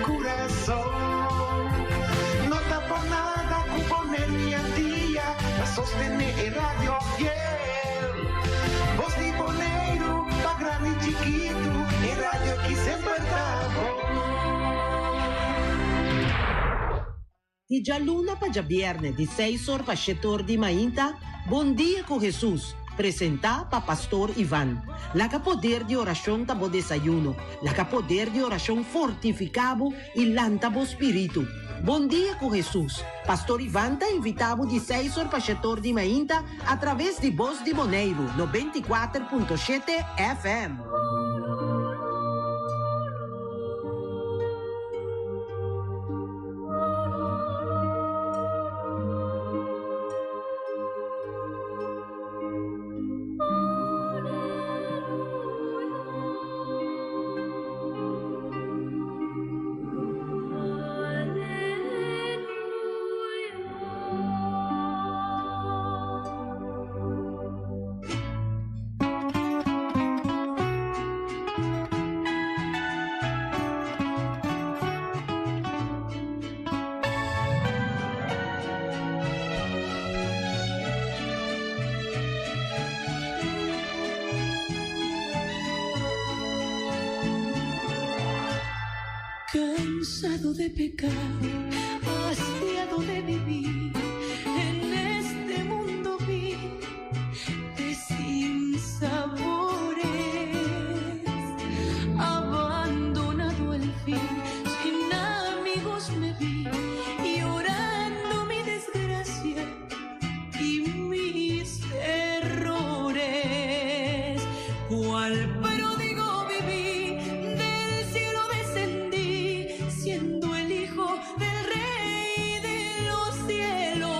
corazón. No está por nada que poner día a día para sostener el radio fiel. Voz de Bonaire, pa' grande y chiquito, el radio aquí siempre está Di già luna pa già viernes di 6 ore pa 7 ore di mainta, Buon dia con Jesus, presenta pa Pastor Ivan. La capoder di oración tabo desayuno, la capoder di oración fortificabo il lantabo spiritu. Buon dia con Jesus. Pastor Ivan ta invitavo di 6 ore pa 7 ore di mainta attraverso di Voz di Bonaire, 94.7 FM. Cansado de pecar, hastiado de vivir, en este mundo vi de sinsabores, abandonado el fin, sin amigos me vi, llorando mi desgracia y mis errores. Cual pródigo viví, del cielo descendí, siendo el hijo del rey de los cielos.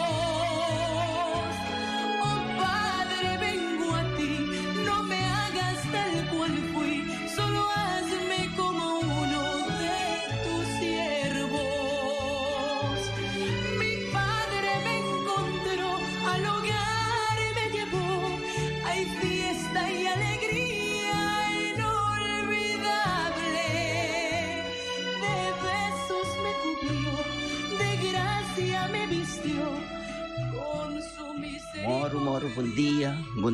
Oh Padre, vengo a ti, no me hagas tal cual fui, solo hazme como uno de tus siervos. Mi Padre me encontró, al hogar me llevó, hay fiesta y alegría inolvidable. De besos me cubrió, de gracia me vistió, con su misericordia. Moro, bom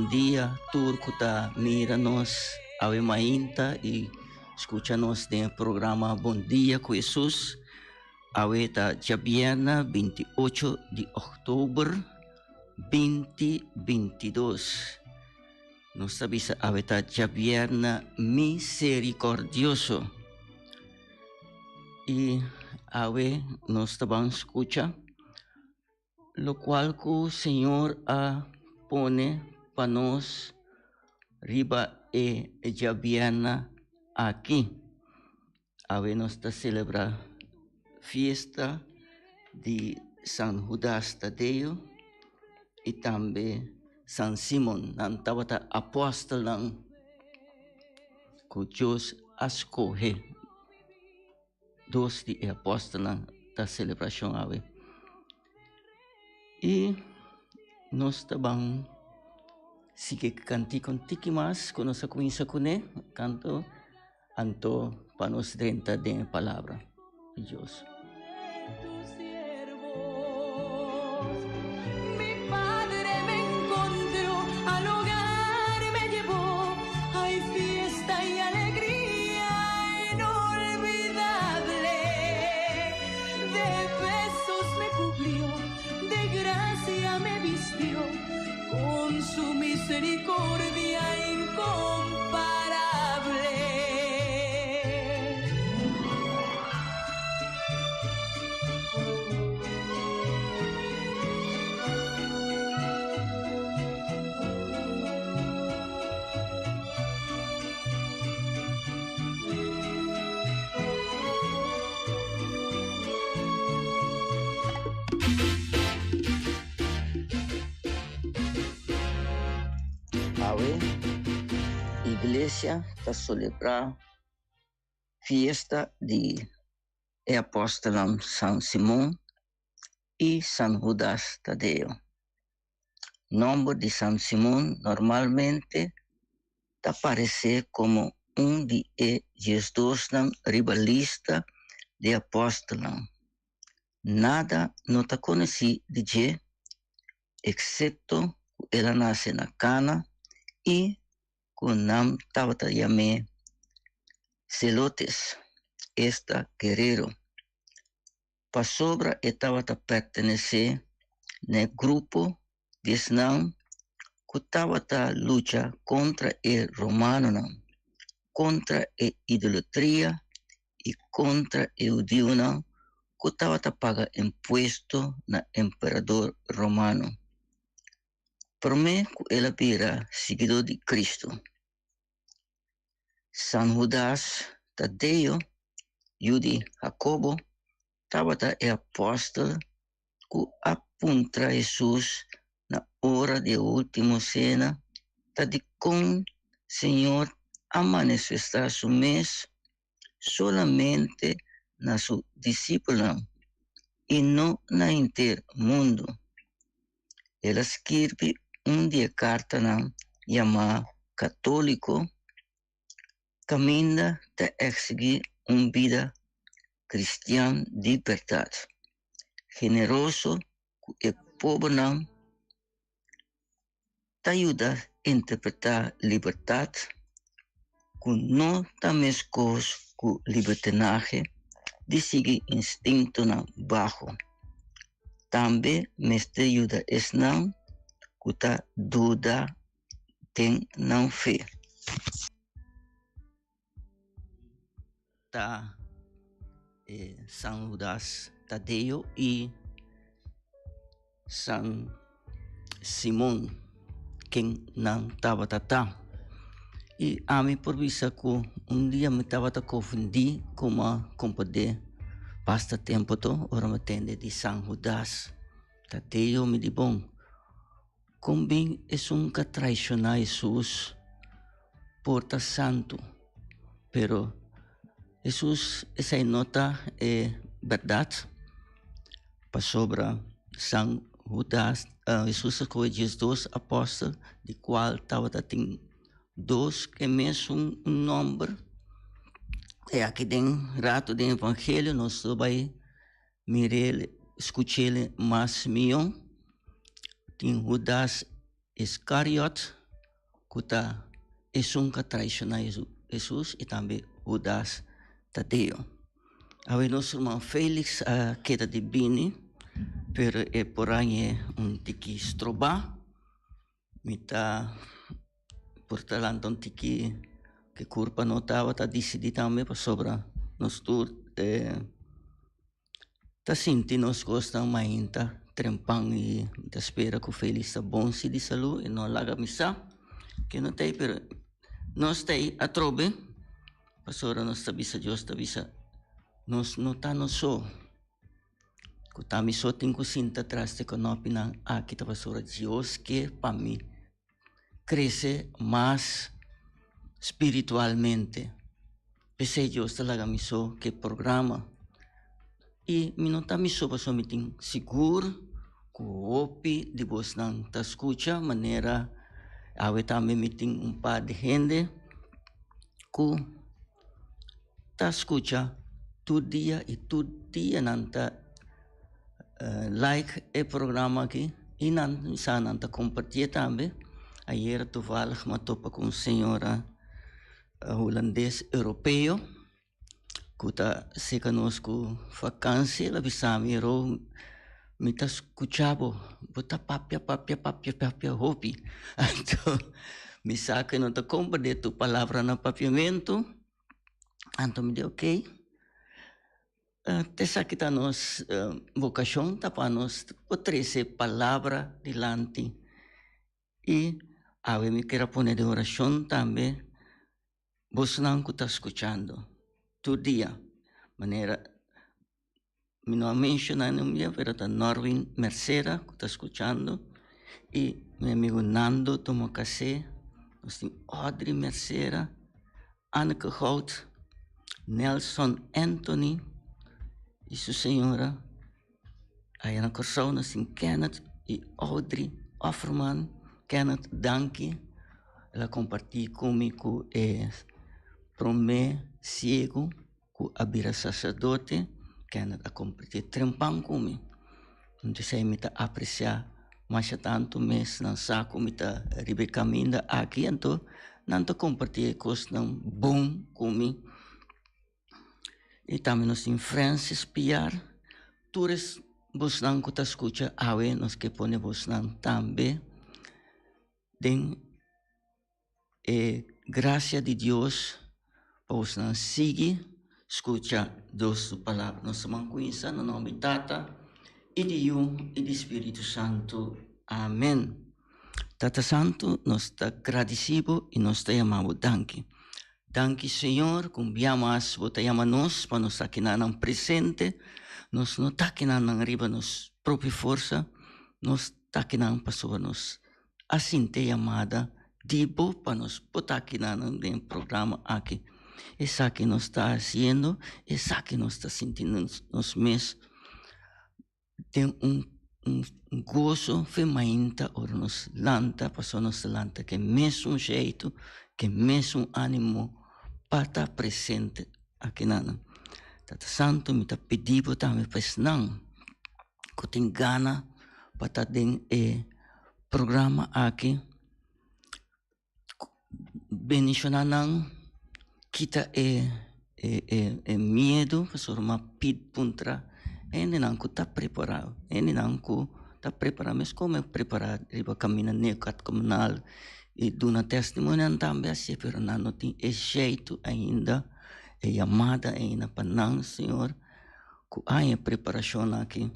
dia, turco tá mira-nos, Ave Mainta e escuta-nos no programa Bom Dia com Jesus. Ave tá Jabiana, 28 de outubro, 2022. Nós sabemos que Ave tá Jabiana misericordioso. E Ave nós também escuta, lo cual que o Senhor a pone para nós riba e Jabiana aqui. Ave nós está celebrar fiesta de San Judas Tadeo e também San Simon, ang tawata apóstolo ng que Deus escolhe. Dos de apóstolos da celebração ave. E nós também sigue cantico um tiki mais quando nós começa com ele, canto anto para nos dentro da palavra de Deus. Con su misericordia incomparable. Ave, igreja está celebrar fiesta de apóstolo San Simón e San Judas Tadeo. Nombre de San Simón normalmente aparece como de Jesus rivalista de apóstolo. Nada não te conheci de je, exceto ela nasce na cana e com nam estava te chamé Celotes, esta guerreiro. Para sobra estava te pertencer no grupo de Snam que estava te luta contra o romano, não, contra a idolatria e contra o judeu, não, que estava te paga imposto na imperador romano. Para mim, ela era seguidor de Cristo. San Judas Tadeo, Judi Jacobo, estava o apóstolo que apunta Jesus na hora de última cena, tá de com Senhor a manifestar su mês solamente na su discípula e não na inteiro mundo. Ela escreve dia carta chamada Católico, caminha de exigir vida cristã de verdade, generoso e pobre te ajuda a interpretar liberdade, que não também coisa que libertinagem de seguir instinto baixo. Também me ajuda a não que ta dúvida tem não fé. Tá San Judas Tadeo e San Simão, quem não estava tá. E a mim por vista que dia me estava a confundir com uma companhia basta tempo to ora me tende de San Judas Tadeo me di bom como bem é que traicionar Jesus porta santo pero Jesus essa nota é verdade para sobra San Judas Jesus escolheu os dois apóstolos de qual estava tem dois que mesmo nome é aqui dentro rato do evangelho nós vai mirar escutar mais milhão tem Judas Iscariot que tá é que traicionar Jesus e também Judas Tadeo. Aí nosso irmão Félix queda de bini pero é por aí tiki stroba me tá por talento tiki que curva não estava tá decidido também para sobra nós tudo tá sentindo nós gostamos mais tá trempang e tá espera que o Félix está bom se de saúde e não larga missa que não tem pero nós tem a trobe para sobra nós tá visa Deus tá visa nós não tá no só que tá me só tem que sinta atrás de conopi na aqui tá para sobra Deus que para mim cresce mais espiritualmente. Pensei Deus talaga me só que programa e me não tá me só para só me tem seguro que o opi de vos não tá escuta maneira ave também me tem par de gente que tá escuta todo dia não tá like o programa aqui e não tá compartilhar também. Ayer toevallig me topa com senhora holandês europeu que tá se conosco vacância la bisami ro me tá escuchando bota papia hobby então me saca não tá compartilhar tu palavra na papiamento então me deu ok te saca tá nos vocação tá para nós potrese palavra dilante e ave me quero poner de oração também vos não que está escutando todo dia maneira me não menciona no meu pero tá Norwin Mercera que está escutando e meu amigo Nando Tomocase nós tem Audrey Mercera Anneke Hout Nelson Anthony e sua senhora aí na Corsão nós tem Kenneth e Audrey Offerman Kenneth Danke, ela compartilha comigo para mim cego que abira sacerdote Canada compartilhar trempang comigo. Então sei me tá apreciar mas tanto mês não saco me tá ribe caminho aqui então não tô compartilhar coisas não bom comigo. E também nós em Francis Piar, todos vos não que tá escuta awe nós que pone vos não também. Den graça de Deus para vos não seguir, escuta duas palavras nós mancuinsa no nome Tata e de Filho e de Espírito Santo. Amém. Tata Santo, nós está agradecido e nós está chamado danke. Danke, Senhor, cumbiamos, botamos nós para nós aqui na presente, nós não está aqui na riba nos própria força, nós está aqui na para nós assim te chamada dibo para nós botar aqui na no programa aqui. Essa que nós está fazendo, essa que nós está sentindo nos meses tem gozo feminino ora nos lanta, passou nos lanta que mesmo jeito, que mesmo ânimo para estar presente aqui na Tata Santo me tá pedindo também para não que tem gana para estar dentro programa aqui bendicionando kita medo para uma pit puntra ele não está preparado ele não está preparado mas como é preparado riba caminhar necat comunal e dona testemunho também assim pero não tem jeito ainda chamada ainda para não Senhor que há preparação aqui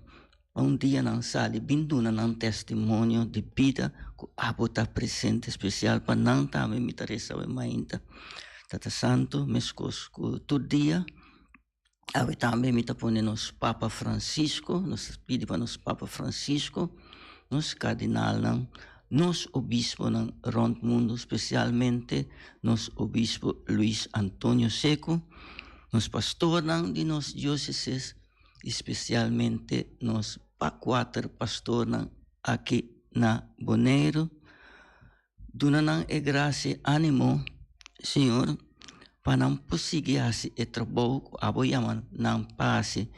dia não sale binduna não testemunho de vida que há botar presente especial para não também me interessa ainda Tata Santo mescos que todo dia Awe também me tapone nos Papa Francisco, nos pedi para nos Papa Francisco, nos cardinal, nos obispo ng rond mundo, especialmente nos obispo Luis Antonio Seco, nos pastor de nos dioceses, especialmente nos 4 pastor aqui na Bonaire. Duna e graça, ânimo, Senhor, para não prosseguir e trabalho, apoiamos não passe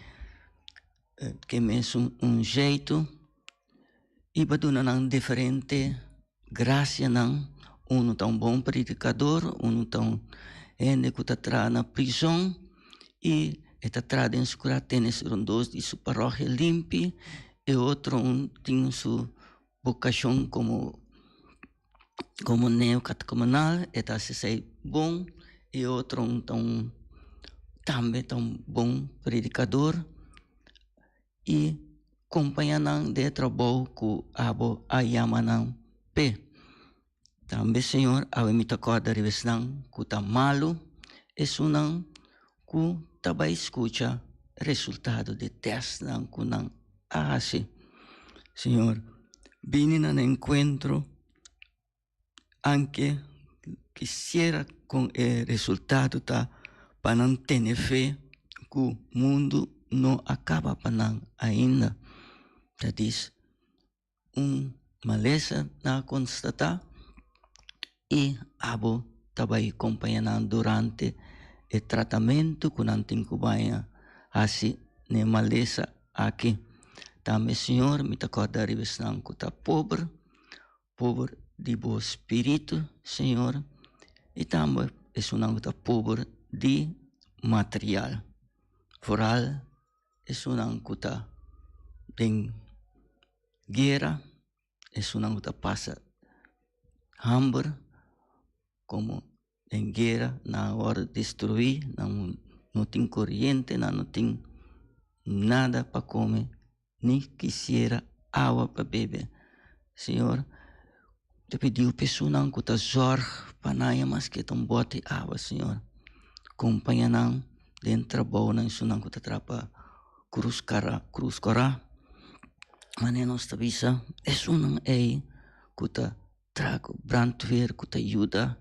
que mesmo jeito e para dar não diferente graça não tão bom predicador tão que está na prisão e está trazendo escurar tênis rondos de sua paróquia limpa e outro tem sua vocação como neocatecumenal está se sei bom e outro também tão bom predicador e companhando de trabalho que abo ayamanang pe também Senhor ave me tacorda revesnang que tá malo é sunang que também escuta resultado de teste nang que nang hace Senhor vini na encontro anche quisiera com o resultado para não ter fé que o mundo não acaba para não ainda. Já diz, maleza na constatar e abo também acompanhando durante o tratamento que não tem que banhar assim ne maleza aqui. Também Senhor me acorda revisão que está pobre de bom espírito, Senhor. E também é uma coisa pobre de material. Foral é uma coisa de guerra, é uma coisa passa hambre, como em guerra, na hora de destruir, não tem corrente, não tem nada para comer, nem quisiera água para beber. Senhor, te pediu pessoa que está zorg panaya mas que tão bote água, Senhor. Companhia não dentro trabalho não isso não que está trapa cruz cora. Mas nós está visa é não é que está trago brandweer que está ajuda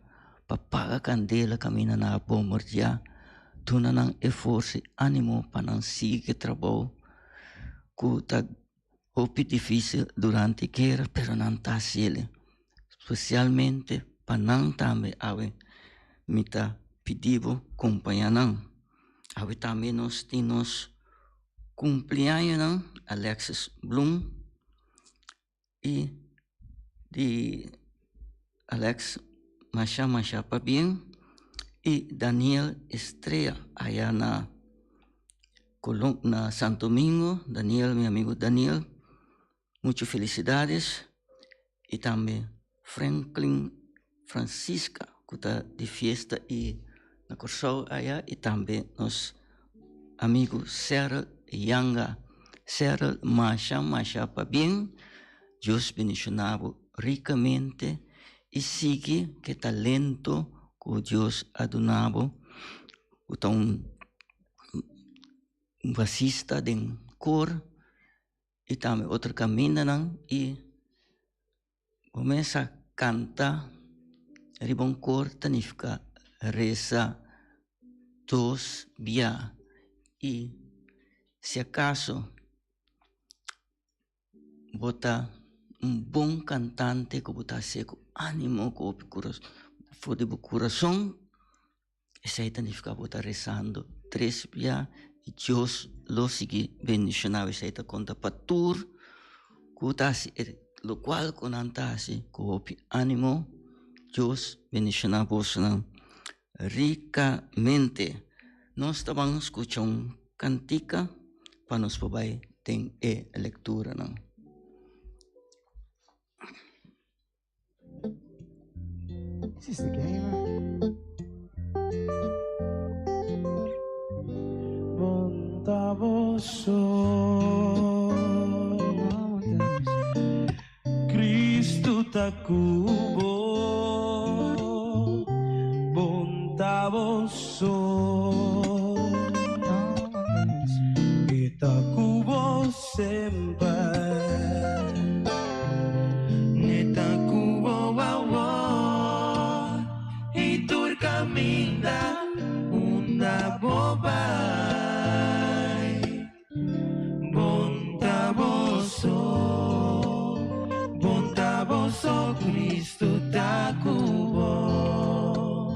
para pagar candela camina na bomba já. Tu não é força ânimo para não seguir trabalho que está hopi difícil durante a guerra, pero não está sele. Especialmente para não também ave me tá pedindo companhia não. Ave também nós temos cumpleaños ng Alexis Bloom y de Alex Masha pa bien y Daniel Estrella allá na Santo Domingo. Daniel, mi amigo Daniel, muchas felicidades. Y también Franklin Francisca, que está de fiesta y na Corsou allá, y también nos amigos Cyril y Yanga. Cyril, Masha pa bien. Dios bendicionado ricamente y sigue que talento que Dios ha donado. Un basista de cor y también otro camina y comienza a cantar ribon cor significa reza dos via y si acaso bota bom cantante que bota seco ánimo que for de coração, esse aí significa bota rezando três via e Deus lo sigue bendicionando. Esse aí tá conta para tur que tá lo qual conantase com ánimo. Deus bendicionar vos ricamente. Nós estamos escutando cantica para nos poder ter a leitura, não? Is this the game? Montavoso Cristo ta cubo Montavoso Eta cubo sempre Caminda una bobai Bontavoso Cristo ta cubo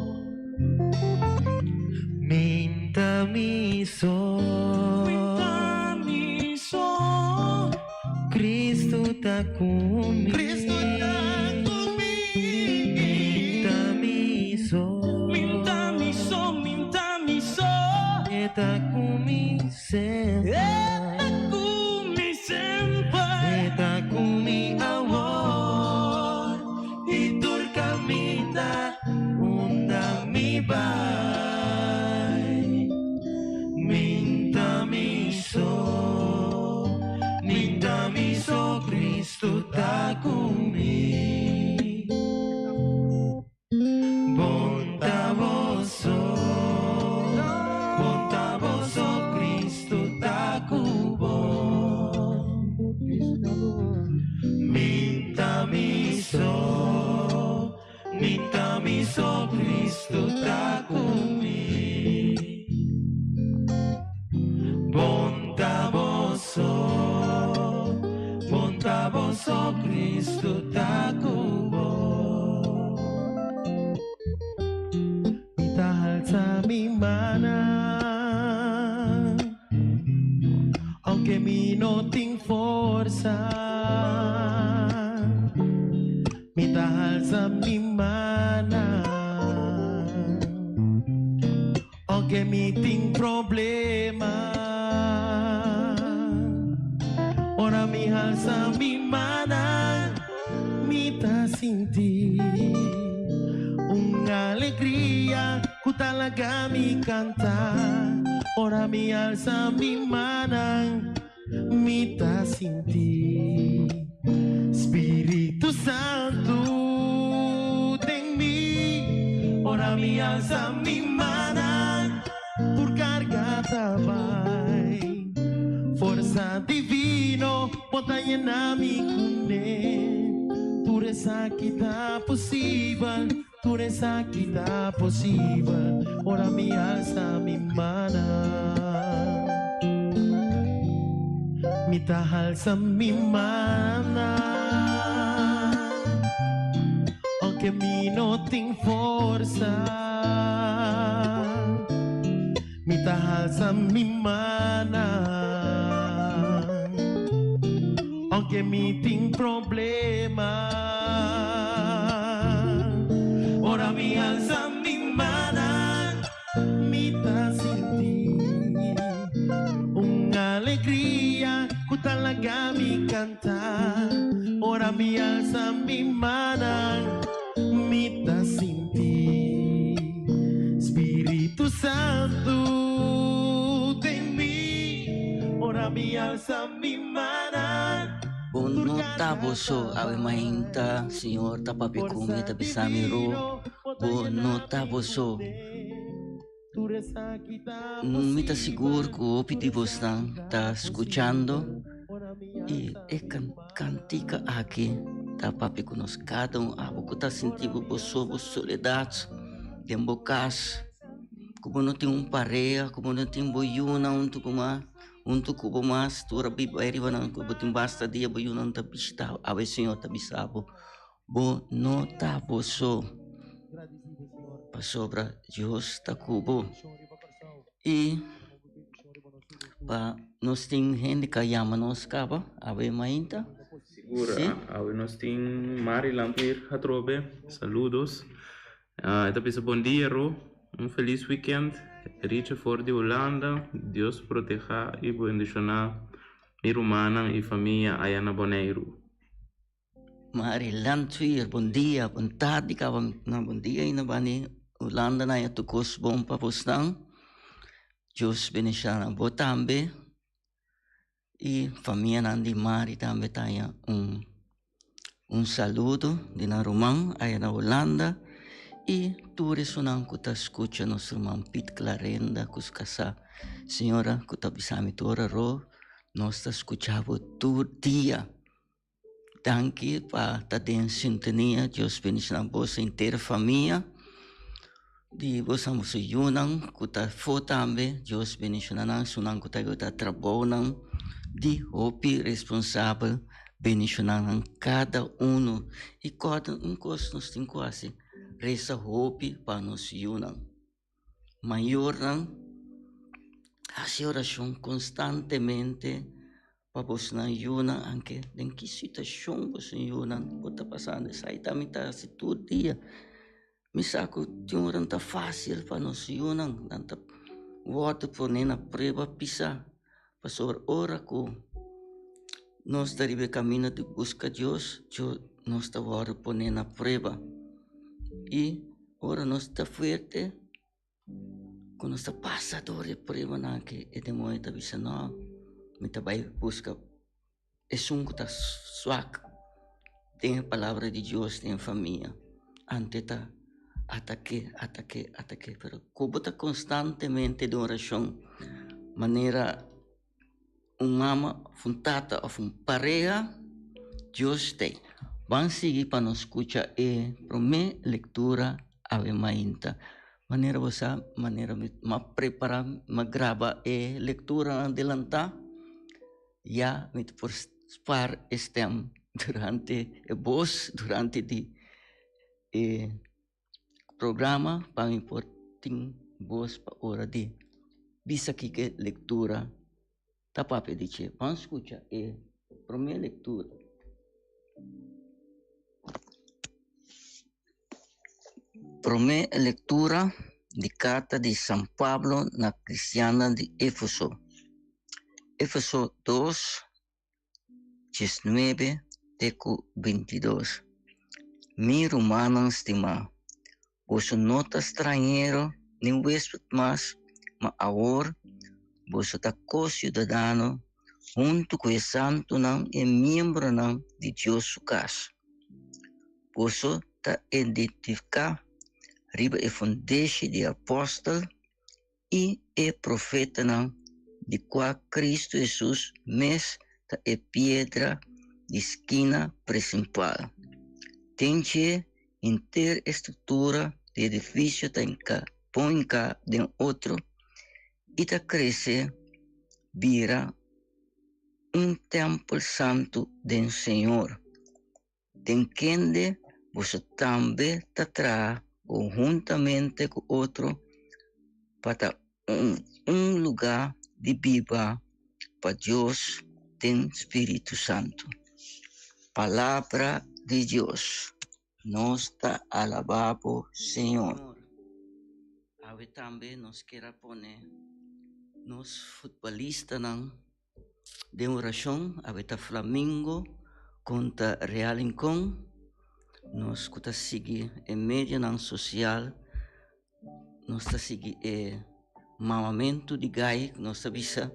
Minta miso Cristo ta cumi Eta kumi sempre Eta kumi awor Itur caminda unda mi bay Minta miso Cristo ta kumi Bontavoso Cristo ta cubo Minta miso Cristo ta cumi Bontavoso Cristo ta cubo Mitahal sa mi mana Aunque mi no ting forza mi tahal sa mi mana Aunque mi ting problema Ora mi hal sa mi mana mi ta sinti Una alegria que talaga mi canta Ora mi alza mi mano, mi ta sinti Espíritu Santo en mí Ora mi alza mi mano, por carga tabay Forza divino, bota llena mi cune Tu reza kita posible Tu reza kita posible Ora mi alza mi mana Mi tahal sa mi mana Aunque mi no ting forza Mi tahal sa mi mana que me tem problema. Ora me alza mi mana, me tá sentir uma alegria que talaga me cantar. Ora me alza mi mana, me tá sentir Espírito Santo tem mim. Ora me alza mi mana. Bonota boso awe mainta Senhor tapapikumi tabisami ro. Bonota boso. Mita seguro que o piti bostan tá escuchando e cantica aqui tapapi conosco cada abo que tá sentindo boso soledade dembo cas como não tem pareia como não tem boiuna untuk kubo mas tura bibairi wana kubo timbasta dia boiuna não tá bista awe Senhor tá bisabo bo no tá boso pasobra Deus tá kubo e pa nós tem gente que chama nós caba awe mainta segura awe nós tem Mari Lampir Hatrobe saludos então bom dia ro feliz weekend Richa for de Holanda Deus proteja e bendicionar mi rumana e família Ayana Boneiro. Mari Lampir bom dia bom tarde caba na bom dia ina bani Holanda na tu kos bom pa postang Deus bendicionar botambe e família Nandi Mari também tenha saludo de na Romã, aí na Holanda e tu ressonan que tá escuta nosso irmão Pete Clarenda que casa senhora que tá bisami tora ro nós tá escutando todo dia danke para tá em sintonia Deus bendiga vossa inteira família de vossa moça Yunan que tá também Deus bendiga nang sunan que tá trabalhando de hopi responsável bendicionando cada e cada coisa nós tem quase reza hopi para nós Yunan maior a oração constantemente para vos na Yunan anche em que situação vos Yunan pode passar sai também tá se todo dia me saco de tá fácil para nós Yunan tanta voto por na prova pisa sobre ora que nós estamos caminho de busca Deus, nós estamos pondo na prova e ora nós está forte quando está passador de prova na que é de moeda bisa não me vai busca é que está suaco tem a palavra de Deus tem família ante tá ataque pero como está constantemente de oração maneira mama funtata of pareja Deus tem vamos seguir para nos escutar e para minha leitura ave mainta maneira você maneira me preparar me grava e leitura adelantar já me por par estem durante durante o programa para me por ting voz para hora de bisa que leitura tá papo dice vamos escuchar a primeira leitura primeira leitura de carta de São Pablo na cristiana de Éfeso 2 19 teco 22 mi romano estima vos nota estrangeiro nem huésped mas agora você está co-cidadano junto com o santo não é membro não de Deus sua casa. Você está identificado riba é fundeixe de apóstolo e é profeta não de qual Cristo Jesus mas está é pedra de esquina principal. Tem inteira estrutura de edifício tem cá põe cá de outro e tá cresce vira templo santo do Senhor. Tem quem você também tá conjuntamente com outro para lugar de viva para Deus tem Espírito Santo. Palabra de Dios. Nos está alabado, Señor. Ave también nos quiera poner nos futbolistas de oración, ave ta Flamengo contra Real Incon. Nos kuta sigi media nan social, nos ta sigi mamamento di gai, nos ta bisa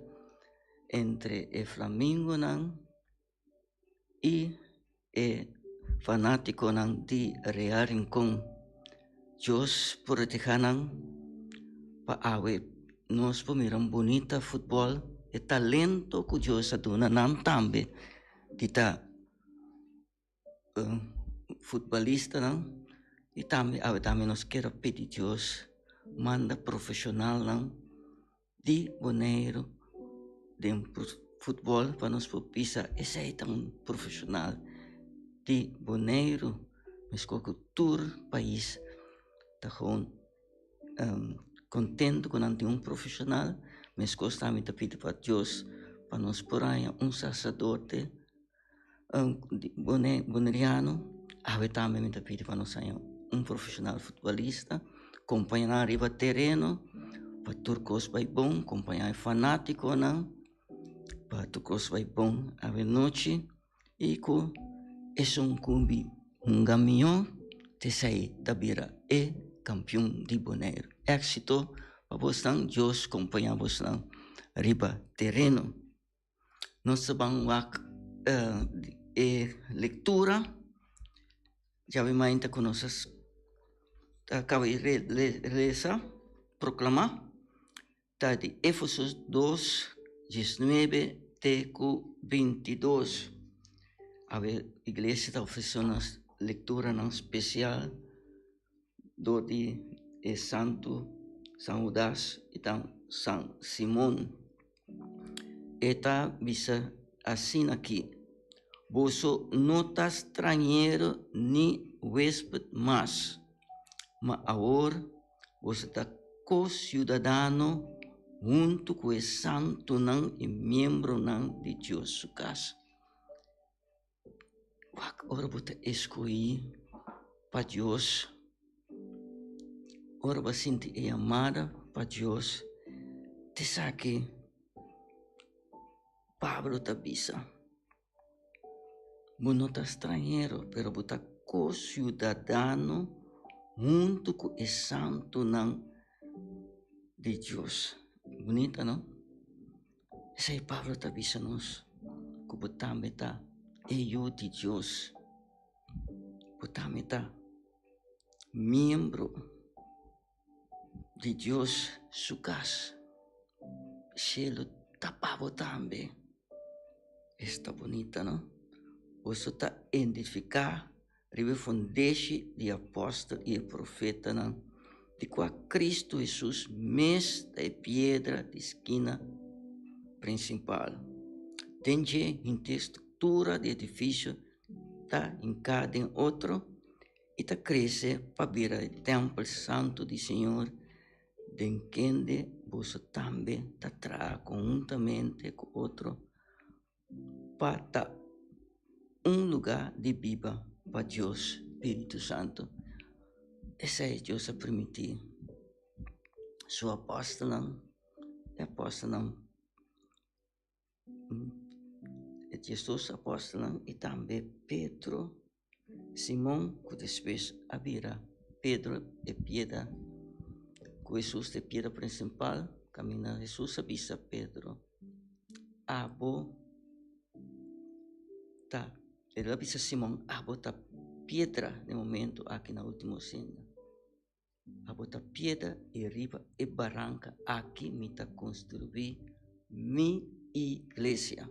entre Flamengo nan e fanático nan di Real Incon. Dios proteja nan pa awe nos pomiram bonita futebol e talento que Dios aduna nan tambe kita futbolista nan e tambe awe tambe nos quero pedir Dios manda profissional nan di Bonaire de futebol para nos popisa esse é tão profissional di Bonaire mas qualquer tour país tá gewoon contento com um profissional, mas gostamos de pedir para Deus para nos porem sacerdote boneriano, ave também de pedir para nós profissional futebolista, acompanhar arriba terreno, para turcos vai bom, acompanhar fanático não, para turcos vai bom ave noite e com esse cumbi caminhão te sai da bira campeão de Bonaire. Éxito para você, Deus acompanha você riba terreno. Nós sabemos leitura, já vimos ainda com nossas acabei de ler, proclamar, tá de Éfesos 2, 19 até 22. A igreja está oferecendo leitura não especial do de Santo São Judas e São Simão. Eta bisa assim aqui. Você não está estrangeiro nem hóspede mais, mas agora você está co-cidadão junto com o santo não e membro não de Deus sua casa. Agora você escolhe para Deus. Ora você é amada para Deus. Te sabe Pablo tabisa. Você não está estrangeiro, mas você está co-cidadão junto com o santo não de Deus. Bonita, não? Esse é Pablo tabisa nós. Que você também está eu de Deus. Você também está membro de Deus, sua casa. Cielo tapava também. Está bonita, não? Você está identificar, refundeixe de apóstolo e profeta, não? De qual Cristo Jesus, mestre e pedra de esquina principal. Tende em estrutura de edifício, tá em cada outro, e tá cresce para vir o templo santo do Senhor, de quem você também tá traz conjuntamente com outro, para lugar de viva para Deus, Espírito Santo. Esse é Deus a permitir. Sua apóstola, Jesus apóstolo e também Pedro, Simão, que depois vira Pedro e pedra, que Jesus é pedra principal, caminha Jesus avisa Pedro, abo tá, ele avisa Simão, abo tá pedra no momento aqui na última cena, abo tá pedra e riba e barranca aqui me tá construir minha igreja.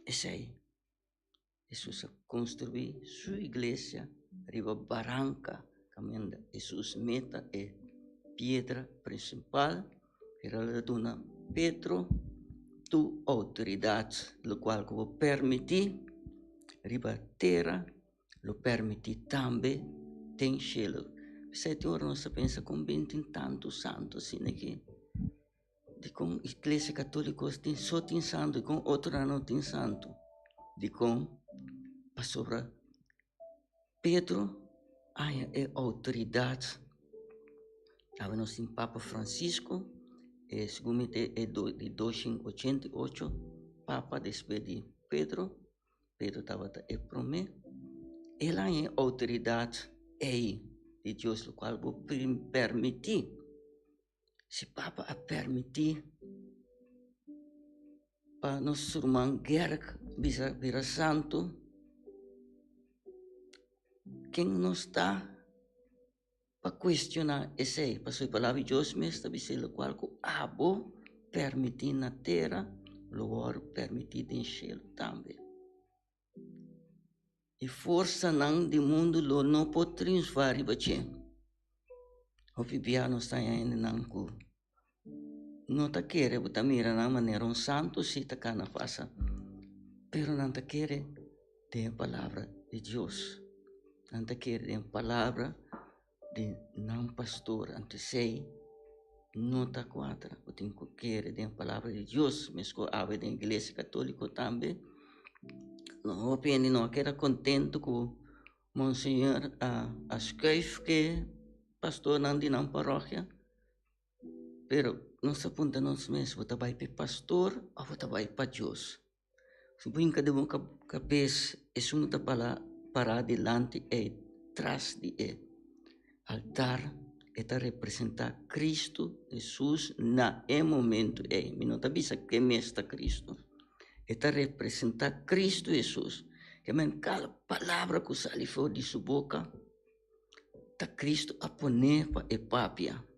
Esse aí, Jesus construiu sua igreja, riba barranca, caminhando. Jesus meta é pedra principal, ela dona Pedro, tu autoridade, lo qual que vou permitir, riba terra, lo permitir também, tem cielo. 7 horas nós pensa com bem tem tanto santo assim aqui. De com a igreja católica tem só tem santo, e com outra não tem santo. De com Pastor Pedro é autoridade. Awe nós tem Papa Francisco, segundo é de 288, Papa depois de Pedro estava é promê. Ela é autoridade de Deus, o qual vou permitir. Se Papa a permitir para nosso irmão guerra vira santo, quem não está para questionar esse, para sua palavra de Deus, mas também se o qual o abo permitir na terra, logo permitir no céu também. E força não do mundo não pode triunfar e bater. O bibiano está ainda não está querendo, botar mira na maneira um santo se está cá na faça, pero não está querendo ter a palavra de Deus, não está querendo a palavra de não pastor, antes sei, não está quadra, eu tenho que querer a palavra de Deus, mas com a da igreja católica também, não opinião não quero contente com Monsenhor a escreve que pastor não de não paróquia, pero não se apunta nós mesmos, você vai para pastor ou você vai para Deus. Se põe cada um cabeça, é muito para adelante e atrás de altar, é representar Cristo, Jesus, na momento me não está vista que me está Cristo, é representar Cristo Jesus, que cada palavra que sai fora de sua boca, está Cristo a poner para a papia.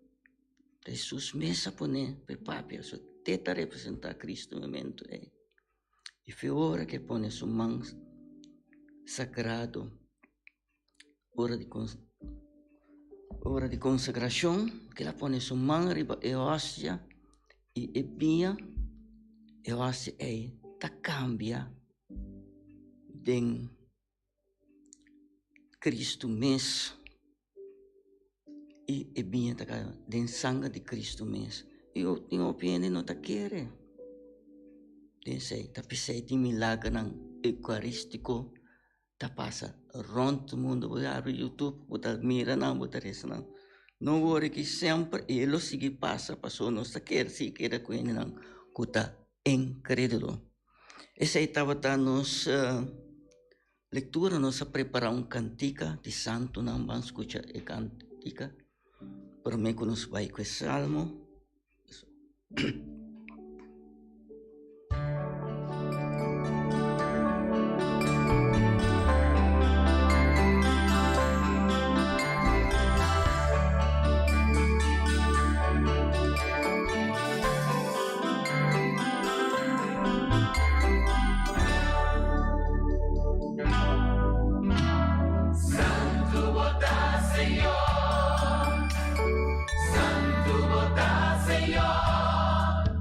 Jesus mesmo pone per papia, so tenta representar Cristo no momento E foi hora que pone sua mão sagrado, hora de consagração, que ela pone sua mão riba e hóstia e vinha, e hóstia ta cambia de Cristo mesmo. E vinha den sangue de Cristo mesmo. Eu tenho opinião não tá querendo. Pensei, tá pensei de milagre não eucarístico, tá passa rondo o mundo, vou abrir YouTube, vou tá mira não, vou tá isso não. Não worry que sempre ele sigue passa, passou não está quer se quer com ele não, que tá incrédulo. Esse aí estava tá nos leitura, nós preparar cantica de santo, não vamos escutar a cantica. Por me que nos vai com esse salmo. Santo, bota, Senhor.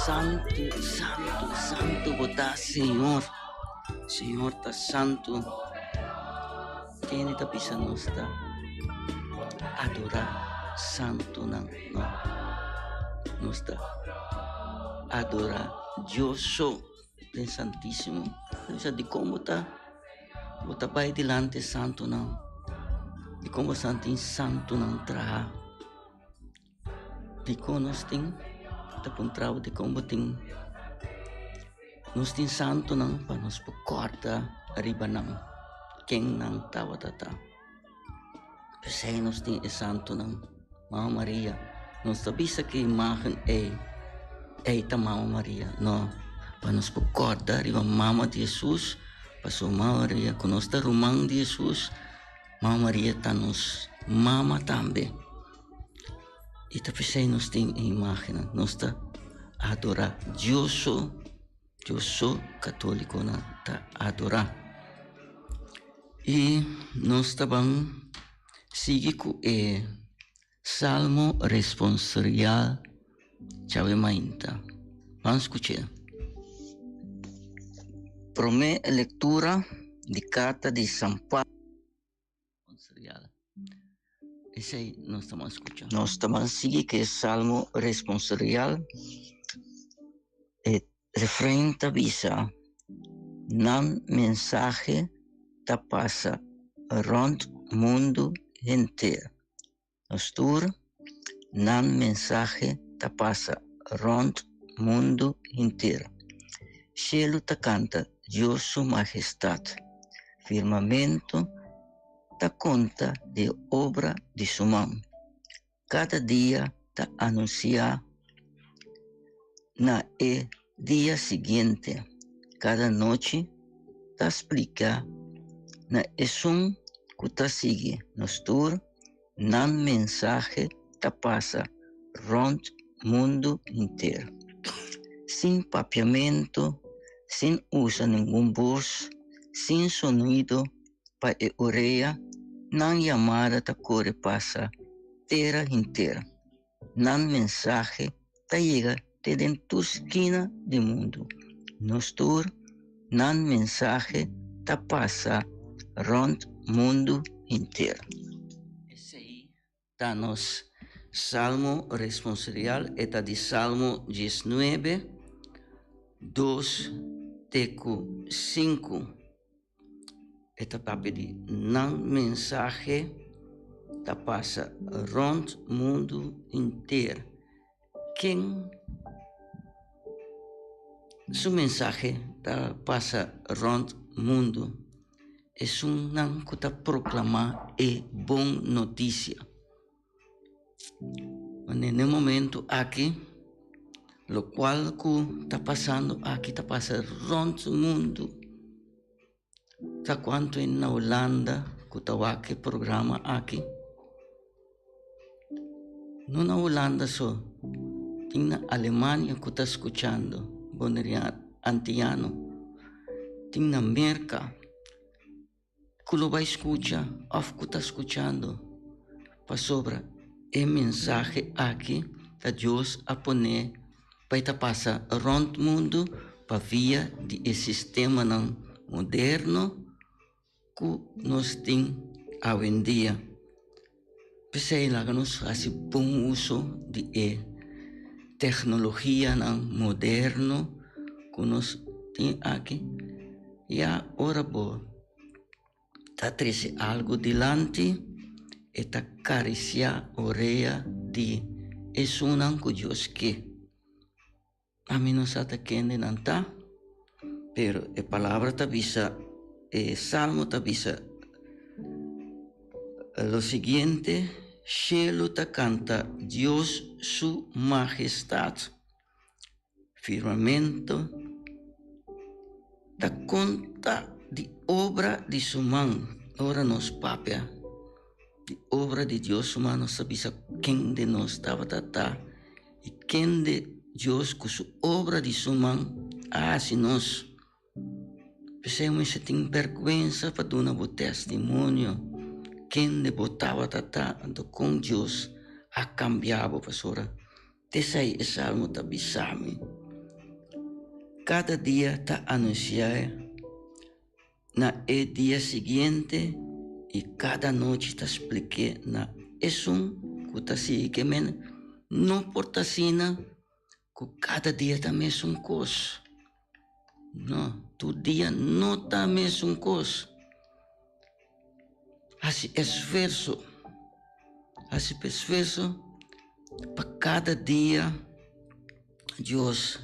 santo, santo, santo vota, Senhor. Senhor tá santo. Quem está pisando nós tá adorar santo não. Nós tá adorar Deus só, tem santíssimo. De como tá vai delante santo não. De como santo não traha. De como nós tem tá puntrao de como tem nós tem santo não para nós corta arriba não. Quem não tawa tata. Pensei nós tem santo não. Mãe Maria, nós sabia que imagem é ta Mãe Maria, não. Para nós corta arriba Mama de Jesus, para sua Mãe Maria, quando nós tá romão de Jesus, Mãe Maria tá nos mama também. E tá pensei nós tem imagem, nós tá adorar Deus sou católico na tá adorar. E nós também sigue com o Salmo responsorial Chave Mainta. Vamos escutar. Promé leitura de carta de São Paulo. Esse aí nós estamos escutando. Nós também sigue que o Salmo responsorial refrém avisa, nan mensagem ta passa rond mundo inteiro. Nostur, nan mensagem ta passa rond mundo inteiro. Cielo ta canta Deus sua majestade. Firmamento ta conta de obra de sua mão. Cada dia ta anuncia na dia seguinte, cada noite, ta explica na esum que ta sigue nostur, nan mensagem ta passa rond mundo inteiro. Sem papiamento, sem usa nenhum voz, sem sonido para a orelha, nan chamada ta corre passa terra inteira. Nan mensagem ta chega de dentro esquina do mundo. Nostur, nan mensagem ta passa rond mundo inteiro. Esse aí tá nos Salmo responsorial, eta de Salmo 19, 2, teco 5. Eta papi de nan mensagem ta passa rond mundo inteiro. Quem su mensaje ta passa rond mundo é nan que ta proclama bom notícia. No momento aqui, lo qual que ta passando aqui ta passa rond mundo. Ta quanto na Holanda que ta aqui programa aqui. Não na Holanda só, tem na Alemanha que está escutando. Antiano, tem na América, que lo vai escutar, ou que está escutando, para sobre a mensagem aqui, que Deus a poner, para passar rond mundo, para via de sistema moderno que nós temos hoje em dia. Pensei lá que nós fazemos bom uso de tecnologia moderna que nós temos aqui. E agora, está trazendo algo delante e está acariciando a orelha de isso que Deus quer. A mim não sabe quem não está, mas a palavra está avisa, o Salmo está avisa o seguinte: cielo ta canta Deus sua majestade. Firmamento ta conta de obra de sua mão. Ora nos papia de obra de Deus humano, nós sabemos quem de nós estava tata e quem de Deus com sua obra de sua mão se nós pensamos que tem vergonha para dar um testemunho. Quem de botava tata com Deus a cambiava, pastora. Desse aí, esse salmo está bisame. cada dia está anunciar na dia seguinte e cada noite está explicar na que está assim que não porta sina que cada dia está mesmo coisa. Não, tu dia não está mesmo coisa. Assim esforço para cada dia Deus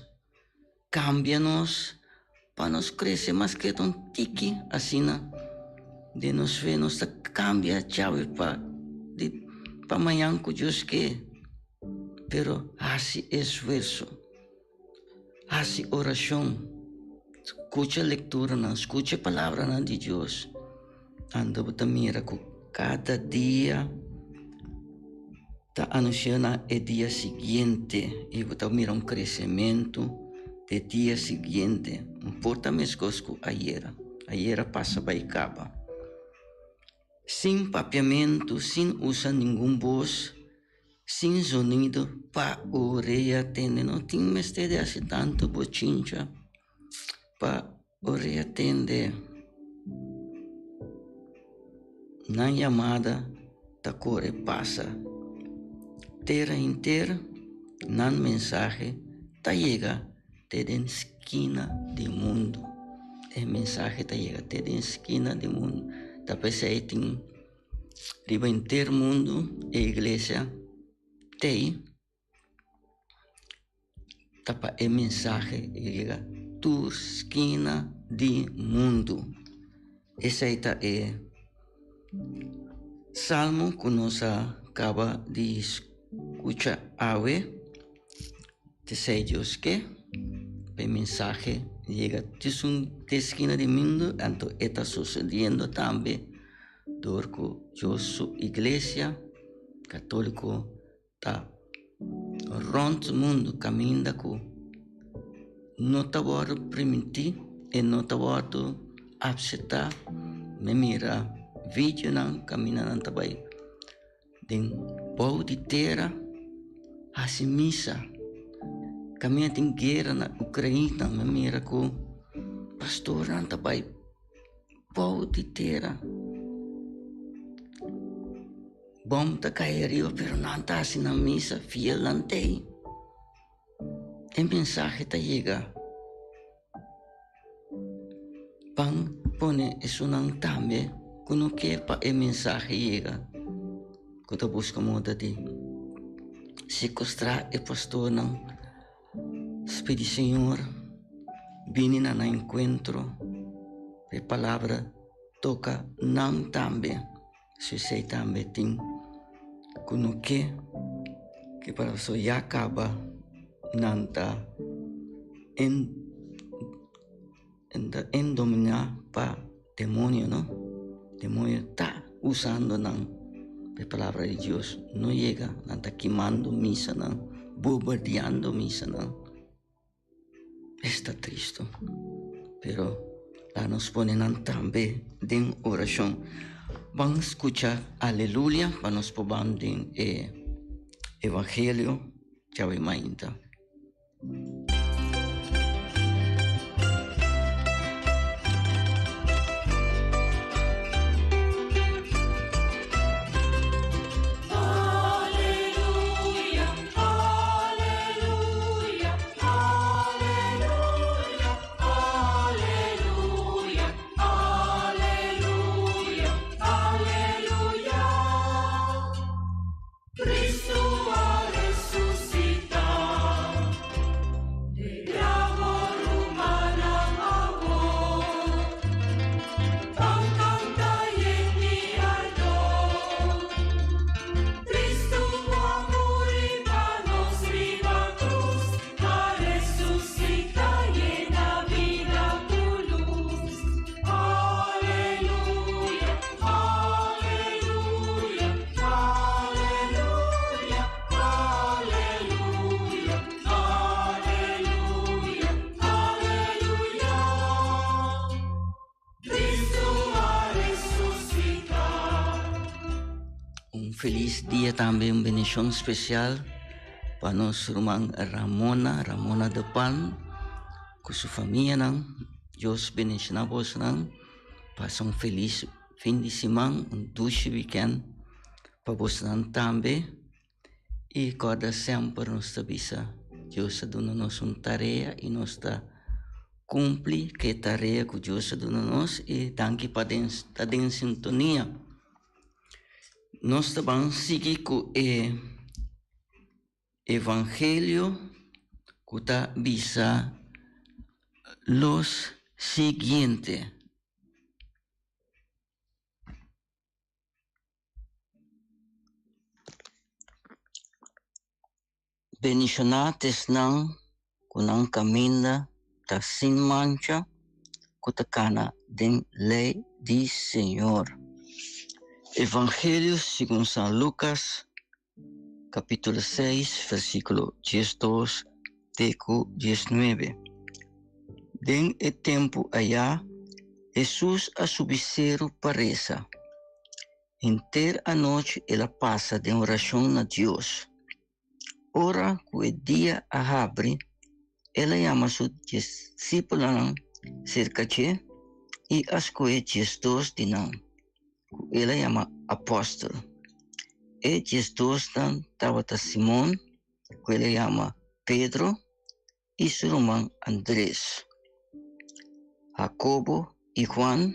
cambia-nos para nós crescer mais que um tique assim de nos ver nos cambia a chave para amanhã que Deus quer. Pero assim esforço, assim oração, escuta a leitura, escuta a palavra de Deus. Anda para mira que cada dia está anunciando o dia seguinte e você mira crescimento do dia seguinte. Não importa mais coisa que ayer passa para acaba. Sem papeamento, sem usar nenhum voz, sem sonido para orelha atender. Não tem mais de assim tanto bochincha para orelha atender. Na chamada, tá corre passa. Terra inteira, na mensagem, tá chega até a esquina do mundo. A mensagem tá chega até a esquina do mundo. Tá pensando tem riba inteiro mundo, a igreja tem. Tá para a mensagem chega tu esquina do mundo. Essa aí tá Salmo que nós acaba de escuchar ave, te sei Deus que a mensagem chega de esquina do mundo, então está sucedendo também, porque a sua igreja católica está rondo o mundo, caminhando com não está bom permitir e não está bom aceitar, me mira vídeo não caminha não também tem pau de terra assim missa caminha tem guerra na Ucrânia me mira com pastor não também pau de terra bom tá caído pero não tá assim na missa fiel não tem a mensagem tá chega pan pone isso não também quando que para a mensagem chega, quando busca moda de sequestrar o pastor não, pede Senhor, vini na encontro, a palavra toca não também, se sei também tem, quando que para só já acaba, não tá em dominar para demônio, não? Demônio está usando a palavra de Deus, não chega, não está queimando missa, não, bombardeando missa, não. Está triste, pero lá nos põe também em oração. Vamos escutar aleluia, para nos pôr em evangelho, chave mainta. Feliz dia também, uma bendição especial para nossa irmã Ramona de Pan, com sua família, não. Deus bendiga vos, não. Passa feliz fim de semana, doce weekend, para vos não também. E cada sempre nos avisa, Deus dá-nos uma tarefa e nós cumpre que tarefa que Deus dá-nos e tanque para estar em sintonia. Nós vamos seguir com o Evangelho que está avisa los siguiente. Bendicionates não, que não caminha, está sem mancha, que está cana den lei do Senhor. Evangelho segundo São Lucas, capítulo 6, versículo 12 até 19. Den o tempo allá, Jesus a subir pareza. Inteira a noite ela passa de oração a Deus. Ora que o dia abre, ela chama seus discípulos cerca de e escolhe 12 de não. Ela chama apóstolo. E 12 estava Simão, que ela chama Pedro, e seu irmão Andrés. Jacobo e Juan,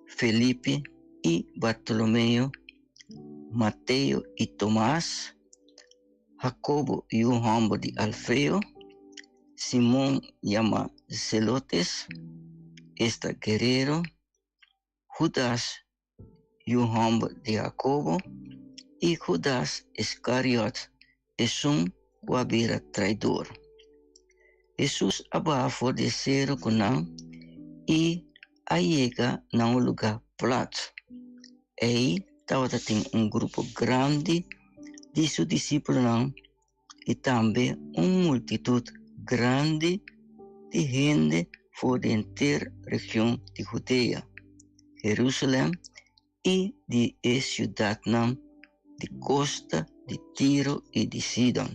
Felipe e Bartolomeu, Mateo e Tomás, Jacobo e o homem de Alfeo, Simão chama Zelotes, esta guerreiro, Judas e o homem de Jacobo, e Judas Iscariote, um que traidor. Jesus abafou de ser com não e chega num lugar plato. Aí tem grupo grande de seus discípulos não, e também uma multitud grande de gente fora da inteira região de Judeia, Jerusalém e de cidade não, de costa de Tiro e de Sidon.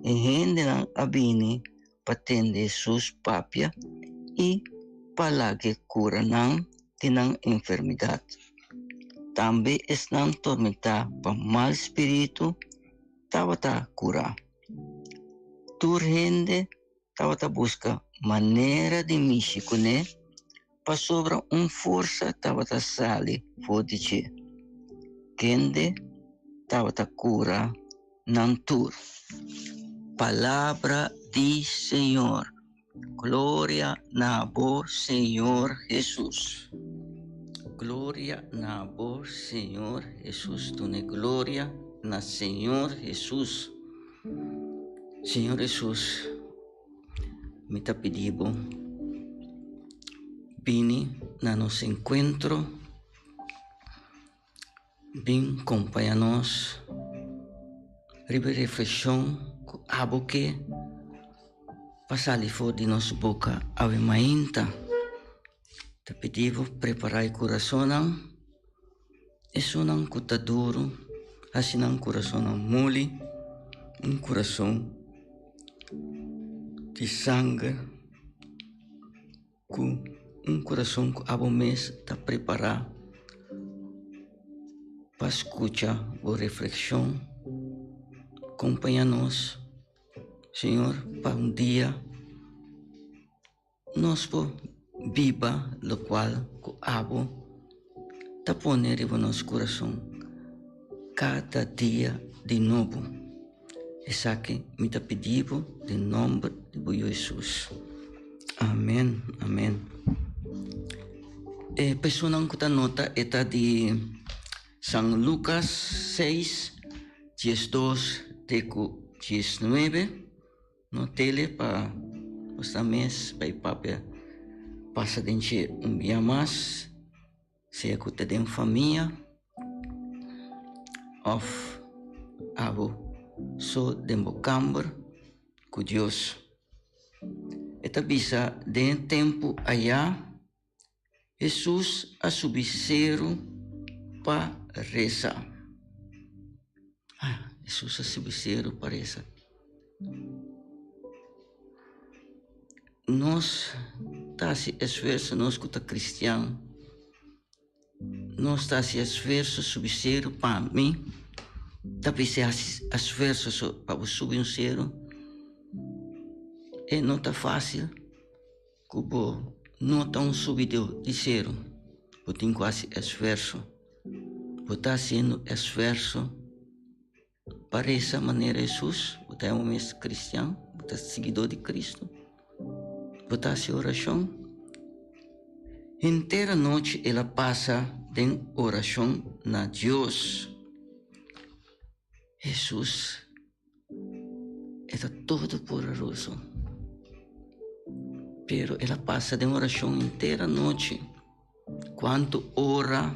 E gente não abine para atender suas pápias e para que cura não de não enfermidade. Também estão tormentados por mal espírito, estava a curar. Tur gente estava a buscar maneira de mexer com ele, para sobre força estava a sair fora de ti. Gente estava a curar não tur. Palavra do Senhor. Glória na voz, Senhor Jesus. Glória na voz, Senhor Jesus. Dune glória na Senhor Jesus. Senhor Jesus, me te pedimos, vini na nosso encontro, vim acompanhar-nos, ribe reflexão, abo que passar fora de nossa boca, ave mainta. Te pedimos preparar o coração, e sonam que está duro, assim um coração mole, um coração de sangue, com um coração que abo mês está preparado para escutar a reflexão. Acompanha-nos, Senhor, para dia nós viva, o qual o abo está poner em nosso coração cada dia de novo. Essa que me te pedimos em nome de Jesus. Amém, amém. A pessoa que está nota é de São Lucas 6, 12 até 19. No tele para os mês para papel passa dentro dia mais se é que tem família of abo so dembocamber com Deus. Eta bisa de tempo allá Jesus a subir para rezar. Jesus a subir para rezar. nós tá se esforço nós que tá cristiano, nós tá se esforço subir zero para mim, tapi se esforço para subir zero, e não tá fácil, que não tá subido de zero, porque tem quase esforço, porque tá sendo esforço para essa maneira Jesus, porque é um mestre cristiano, porque é seguidor de Cristo. Botar a oração. Inteira noite ela passa em oração na Deus. Jesus é todo poderoso. Pero ela passa em oração inteira noite. Quanto hora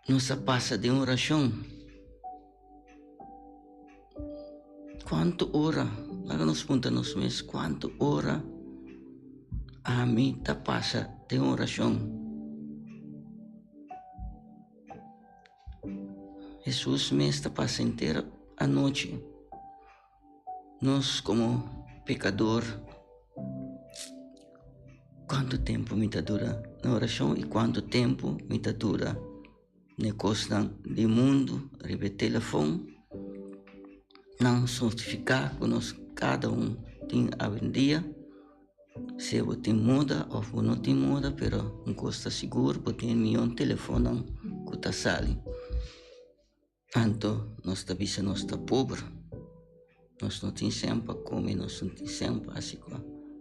nós passa em oração? Quanto hora? Lá nos punta nos meses, quanto hora a mim tá passa de oração? Jesus mesmo passa inteira a noite. Nós como pecador, quanto tempo me dura na oração e quanto tempo me dura na coisa do mundo, ribe telefone, não certificar que nós cada tem a dia, se você muda ou não te muda, pero não custa seguro, porque tem meu telefone que está sali. Então, nós está pobre, nós não temos sempre comer, nós não temos sempre assim,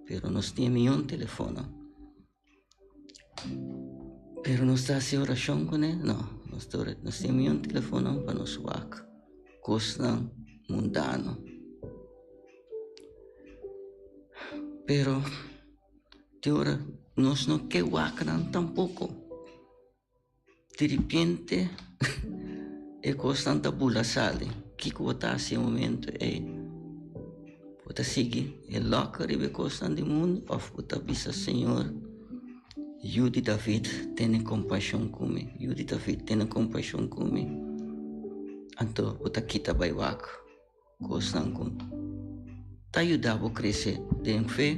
pero nós temos meu telefone. Pero nós está sem oração com ele? Não, nós temos meu telefone para nos vaca, coisa mundano. Pero de ahora nós não queremos tampoco. De repente é constante bula sale. Que está assim momento é pode seguir é louco ribe constante do mundo ou pode bisa Senhor. Ajude David tem compaixão comigo. Ajude David tem compaixão comigo. Então pode kita baiwak constante com tá ajudar a crescer em fé,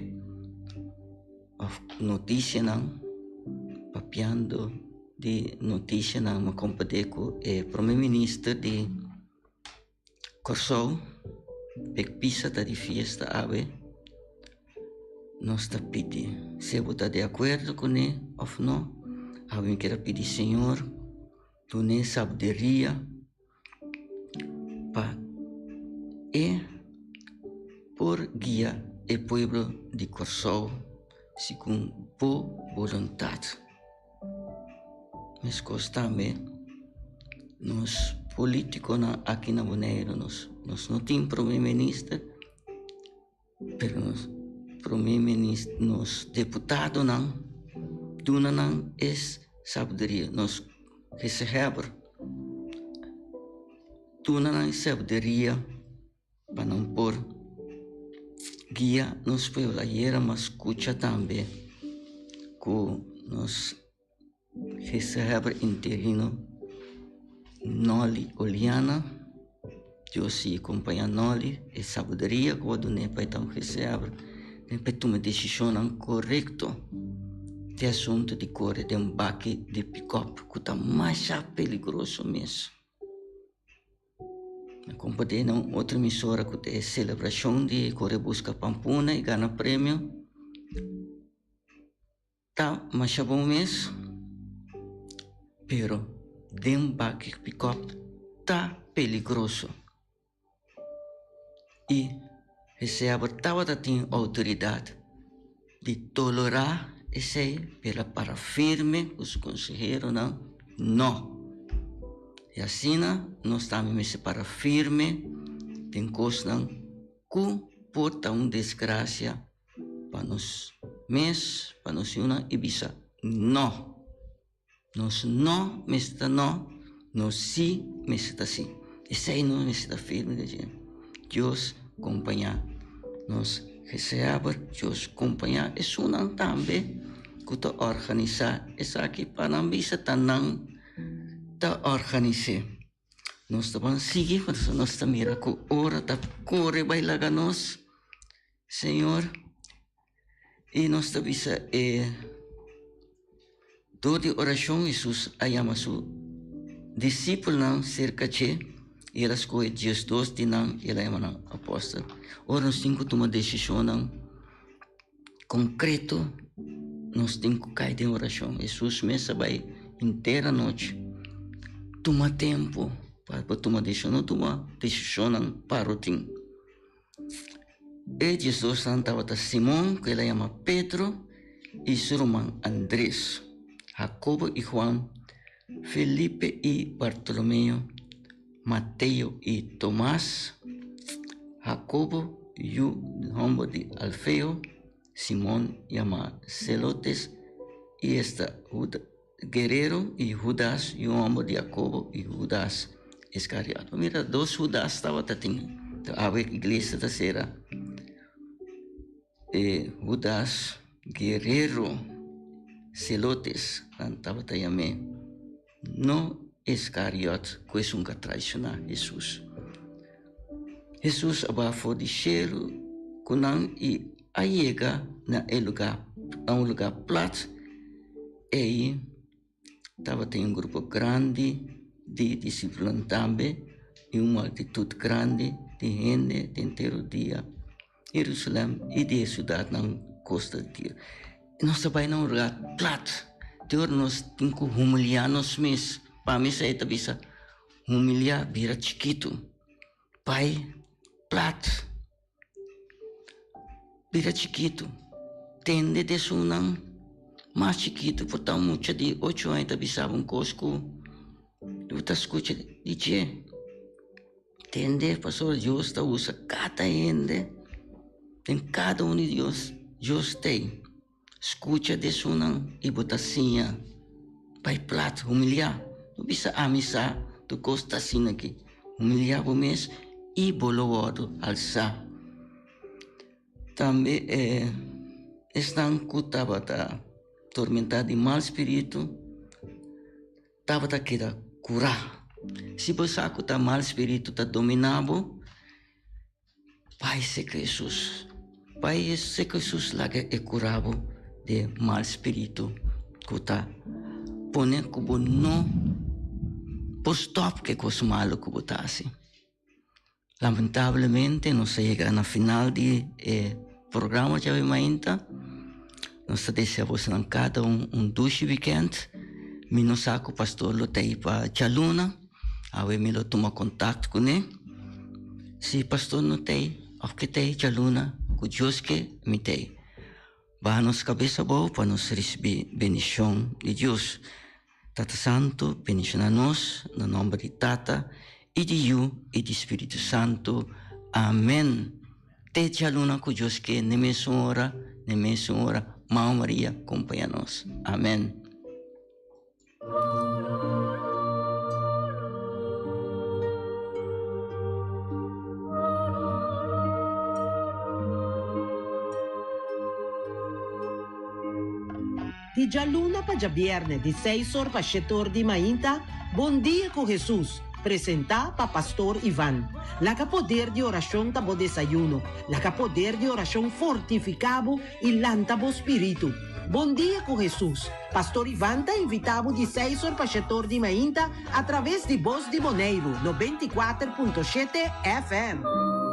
notícia não, papiando de notícia não, mas compadre com o primeiro-ministro de Corsol, pisa da de festa ave, nós tá pedindo, se você está de acordo com ele ou não, a gente quer pedir Senhor, tu nem sabedoria para por guiar o povo de Corsol segundo boa vontade. Mas também nós políticos aqui na Bonaire nós não temos primeiro-ministro, mas nós primeiro-ministro, nós deputados não, duna não é sabedoria, nós recebemos duna não é sabedoria para não pôr guia nos pueblos ayer mas escucha também que nos recebe interino Noli Oliana Deus se acompanha Noli e sabedoria que o dono para então recebe para tomar decisão correta de assunto de cor de baque de pick-up que está mais perigoso mesmo. Compadre não outra emissora que tem celebração de correr busca Pampuna e ganha prêmio tá mais bom mesmo pero dem baque pick-up tá perigoso e recebe tava tem autoridade de tolerar esse pela para firme os conselheiros não e assim, nós estamos para firme, tem coisa que porta desgraça para nós mesmos, para nós uma Ibiza. Não. Nós não, mas está não. Nós sim, mas está sim. Esse aí não está firme, Deus acompanha. Nós recebemos, Deus acompanha. É uma também que está organizar. Essa aqui para não bisa tanang ta organize. Nós estamos seguindo, nós estamos mirando que hora tá corre bailaga nós, Senhor, E nós tabisa do de oração Jesus ayama su discípulo não cerca de e elas coi dias dos de não ela ayama não apóstolo. Ora nós temos que tomar decisão não concreto, nós temos que cair em oração. Jesus mesmo vai inteira noite tomar tempo para tomar decisão, não tomar decisão não para o tempo. E Jesus estava com Simão, que ele chama Pedro, e seu irmão Andrés, Jacobo e Juan, Felipe e Bartolomeu, Mateo e Tomás, Jacobo e o nome de Alfeo, Simón chama Celotes, e esta Guerreiro e Judas, e o nome de Jacobo e Judas Iscariote. Mira, dois Judas estavam assim. A igreja da Sera. Judas Guerreiro Celotes estava também no Iscariote que é um traicionar Jesus. Jesus abafou de cheiro kunang e aiega na um lugar plat e estava tem grupo grande de discípulos também e uma multitude grande de gente de inteiro dia Jerusalém e de cidade na costa de Tiro. Nós também não lugar plat. Teor nós temos que humilhar nós mesmos. Para mim isso é bisa humilhar vira chiquito. Pai plat. Vira chiquito. Tende de sunang mais chiquito, portanto muita de 8 anos bisa um cosco. Tu tá escuta dizer. Tende, pastor Deus está usa cada gente. Tem cada um de Deus tem. Escuta de sunang e botacinha. Pai plat, humilhar. Não bisa amizar, tu gosta assim aqui. Humilhar o mês e boloado alçar. Também estão cutava da tormentada de mau espírito. Tava da queda curar. Se você está mau espírito está dominado, Pai se que Jesus. Pai se que Jesus lá é curado de mau espírito. Que está ponendo como não por stop que coisa malo que está assim. Lamentavelmente não chega na final de programa de Mainta. Nós desejamos a cada um duche weekend. Meu saco pastor lotei para Chaluna. Awe me lo toma contato com ele. Se pastor não tem, que tem Chaluna, com Deus que me tem. Vai nos cabeça boa para nos receber bendição de Deus. Tata Santo, bendição a nós, no nome de Tata, e de You, e de Espírito Santo. Amém. Te Chaluna com Deus que nem mesma hora, Mãe Maria, acompanha-nos. Amém. Di Gialluna pa già viernes di 6 ore pa 7 ore di Mainta, Bom Dia com Jesus, presenta pa Pastor Ivan. La que poder de oração tabo desayuno, la que poder de oração fortificado e lantabo espírito. Bom Dia com Jesus. Pastor Ivan tá invitado de 6 horas para 7 horas de Mainta através de Voz de Boneiro, 94.7 FM.